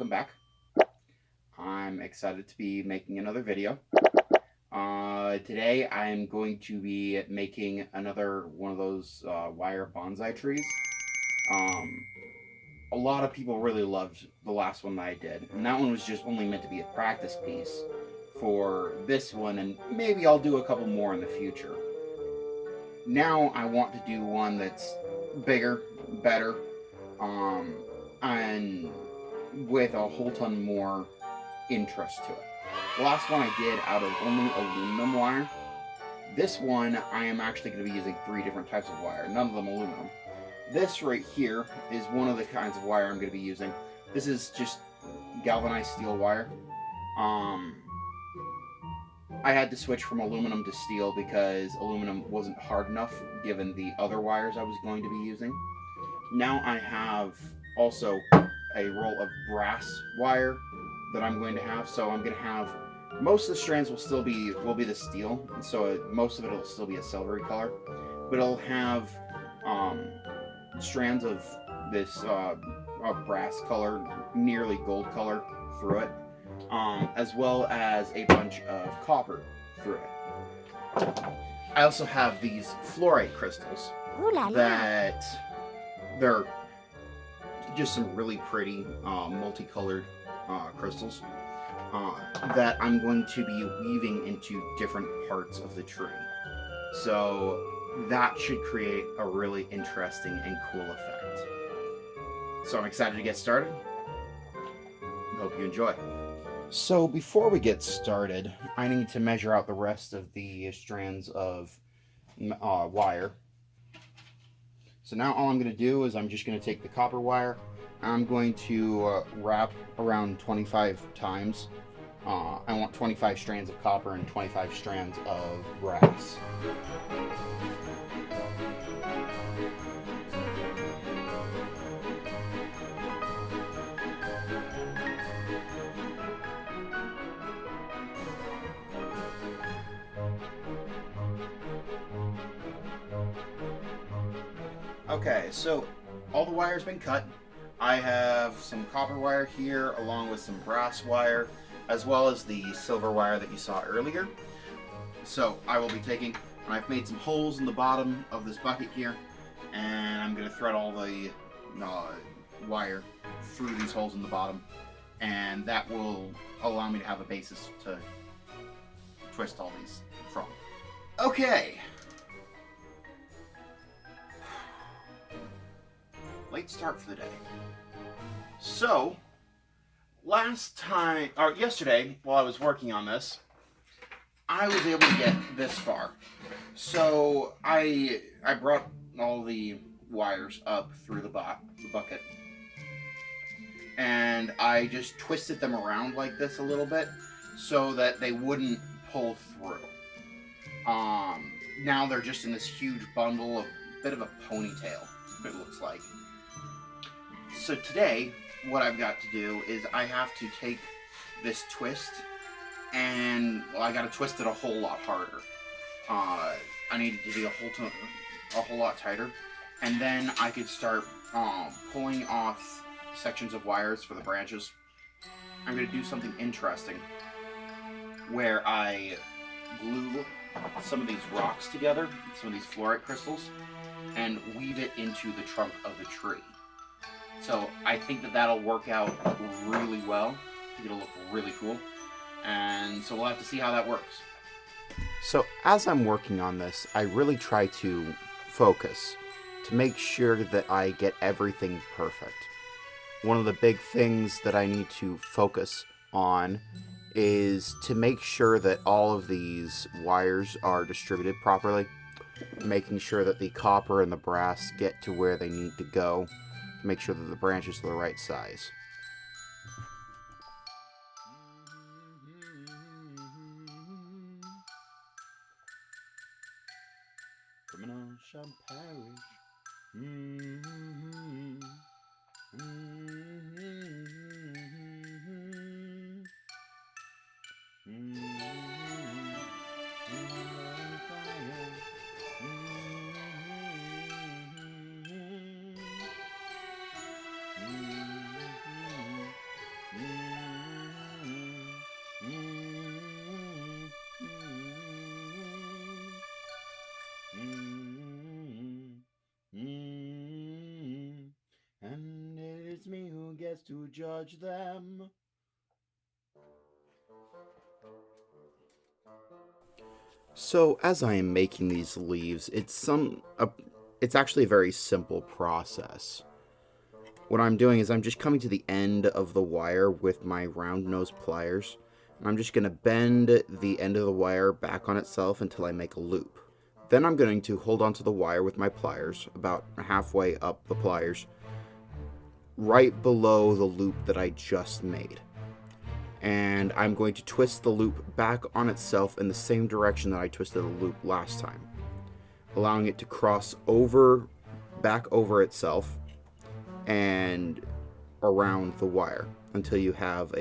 welcome back. I'm excited to be making another video. Today I'm going to be making another one of those wire bonsai trees. Um, a lot of people really loved the last one that I did, and that one was just only meant to be a practice piece for this one, and maybe I'll do a couple more in the future. Now I want to do one that's bigger, better, um, and with a whole ton more interest to it. The last one I did out of only aluminum wire. This one I am actually going to be using 3 different types of wire, none of them aluminum. This right here is one of the kinds of wire I'm going to be using. This is just galvanized steel wire. I had to switch from aluminum to steel because aluminum wasn't hard enough given the other wires I was going to be using. Now I have also a roll of brass wire that I'm going to have. So I'm going to have most of the strands will be the steel, and so most of it will still be a silvery color, but it'll have strands of this brass color, nearly gold color through it, as well as a bunch of copper through it. I also have these fluorite crystals that they're just some really pretty multicolored crystals that I'm going to be weaving into different parts of the tree. So that should create a really interesting and cool effect. So I'm excited to get started. I hope you enjoy. So before we get started, I need to measure out the rest of the strands of wire. So now all I'm going to do is I'm just going to take the copper wire. I'm going to wrap around 25 times. I want 25 strands of copper and 25 strands of brass. Okay, so all the wire's been cut. I have some copper wire here along with some brass wire, as well as the silver wire that you saw earlier. So I will be taking, I've made some holes in the bottom of this bucket here, and I'm going to thread all the wire through these holes in the bottom, and that will allow me to have a basis to twist all these from. Okay. Late start for the day. So, yesterday, while I was working on this, I was able to get this far. So, I brought all the wires up through the bucket, and I just twisted them around like this a little bit so that they wouldn't pull through. Now they're just in this huge bundle, a bit of a ponytail, it looks like. So today, what I've got to do is I have to take this twist, and I got to twist it a whole lot harder. I need it to be a whole lot tighter, and then I could start pulling off sections of wires for the branches. I'm going to do something interesting, where I glue some of these rocks together, some of these fluorite crystals, and weave it into the trunk of the tree. So I think that that'll work out really well. I think it'll look really cool. And so we'll have to see how that works. So as I'm working on this, I really try to focus to make sure that I get everything perfect. One of the big things that I need to focus on is to make sure that all of these wires are distributed properly, making sure that the copper and the brass get to where they need to go, to make sure that the branches are the right size. Criminal shall perish. gets to judge them. So as I am making these leaves, it's actually a very simple process. What I'm doing is I'm just coming to the end of the wire with my round nose pliers. And I'm just going to bend the end of the wire back on itself until I make a loop. Then I'm going to hold onto the wire with my pliers, about halfway up the pliers, right below the loop that I just made. And I'm going to twist the loop back on itself in the same direction that I twisted the loop last time, allowing it to cross over, back over itself, and around the wire until you have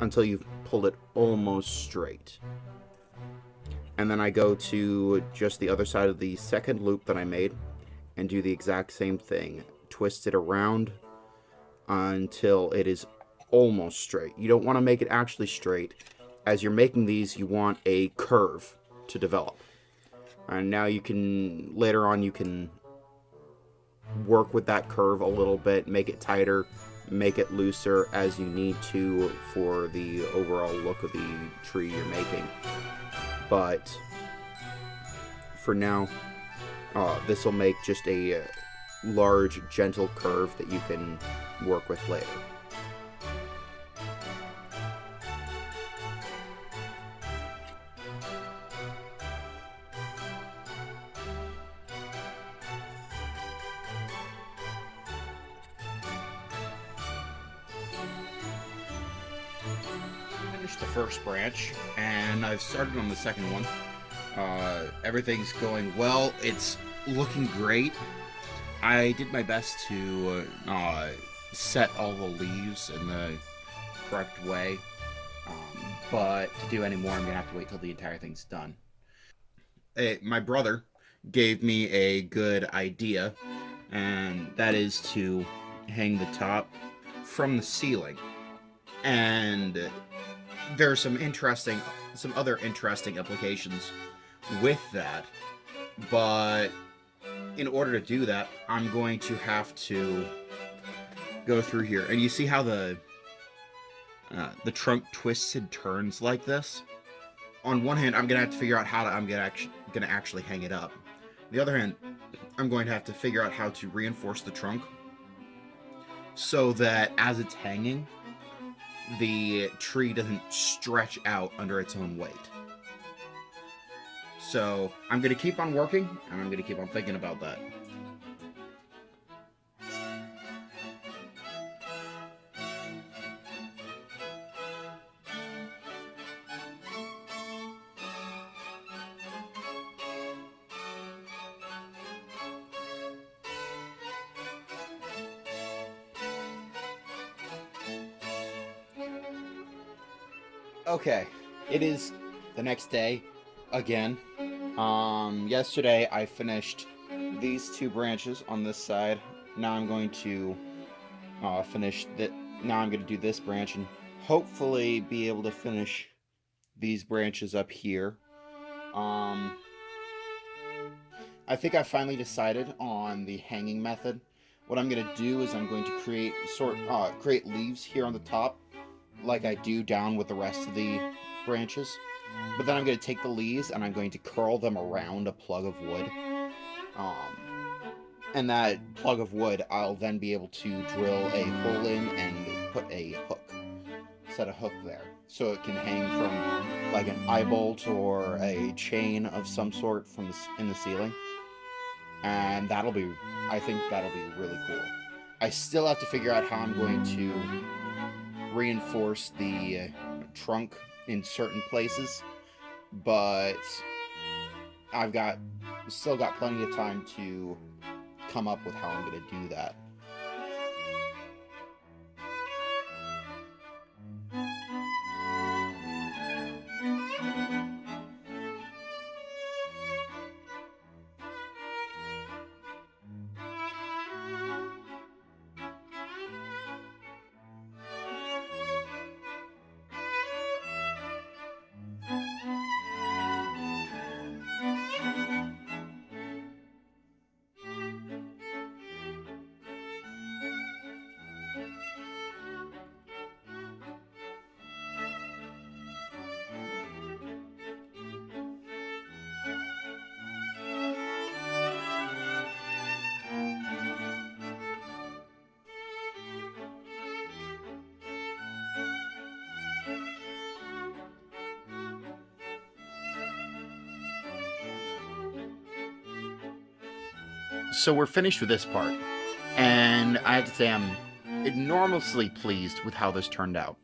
until you've pulled it almost straight. And then I go to just the other side of the second loop that I made and do the exact same thing. Twist it around until it is almost straight. You don't want to make it actually straight. As you're making these, you want a curve to develop. And now you can, later on, you can work with that curve a little bit, make it tighter, make it looser as you need to for the overall look of the tree you're making. But for now, this will make just a large, gentle curve that you can work with later. Finished the first branch, and I've started on the second one. Everything's going well. It's looking great. I did my best to set all the leaves in the correct way, but to do any more, I'm gonna have to wait till the entire thing's done. My brother gave me a good idea, and that is to hang the top from the ceiling. And there are some other interesting applications with that, but in order to do that, I'm going to have to go through here, and you see how the trunk twists and turns like this. On one hand, I'm gonna have to figure out how I'm gonna actually hang it up. On the other hand, I'm going to have to figure out how to reinforce the trunk so that as it's hanging, the tree doesn't stretch out under its own weight. So I'm going to keep on working, and I'm going to keep on thinking about that. Okay, it is the next day again. Yesterday I finished these two branches on this side. Now I'm going to finish that. Now I'm going to do this branch and hopefully be able to finish these branches up here. I think I finally decided on the hanging method. What I'm going to do is I'm going to create leaves here on the top, like I do down with the rest of the branches. But then I'm going to take the leaves and I'm going to curl them around a plug of wood. And that plug of wood, I'll then be able to drill a hole in and put a hook. Set a hook there. So it can hang from like an eye bolt or a chain of some sort in the ceiling. And I think that'll be really cool. I still have to figure out how I'm going to reinforce the trunk in certain places, but I've still got plenty of time to come up with how I'm going to do that. So we're finished with this part, and I have to say I'm enormously pleased with how this turned out.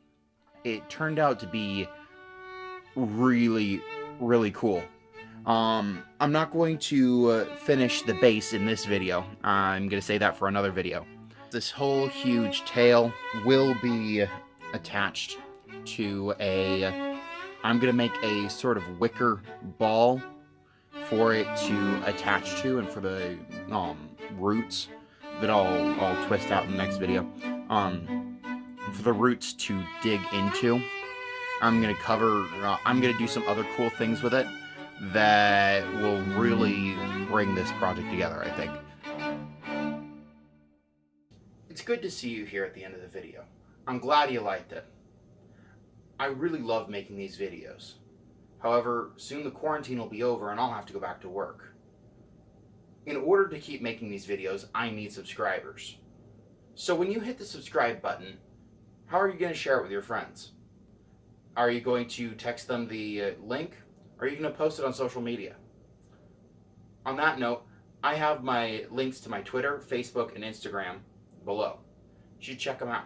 It turned out to be really, really cool. I'm not going to finish the base in this video. I'm going to say that for another video. This whole huge tail will be attached to I'm going to make a sort of wicker ball for it to attach to, and for the roots that I'll twist out in the next video. For the roots to dig into. I'm gonna do some other cool things with it that will really bring this project together, I think. It's good to see you here at the end of the video. I'm glad you liked it. I really love making these videos. However, soon the quarantine will be over and I'll have to go back to work. In order to keep making these videos, I need subscribers. So when you hit the subscribe button, how are you going to share it with your friends? Are you going to text them the link? Or are you going to post it on social media? On that note, I have my links to my Twitter, Facebook, and Instagram below. You should check them out.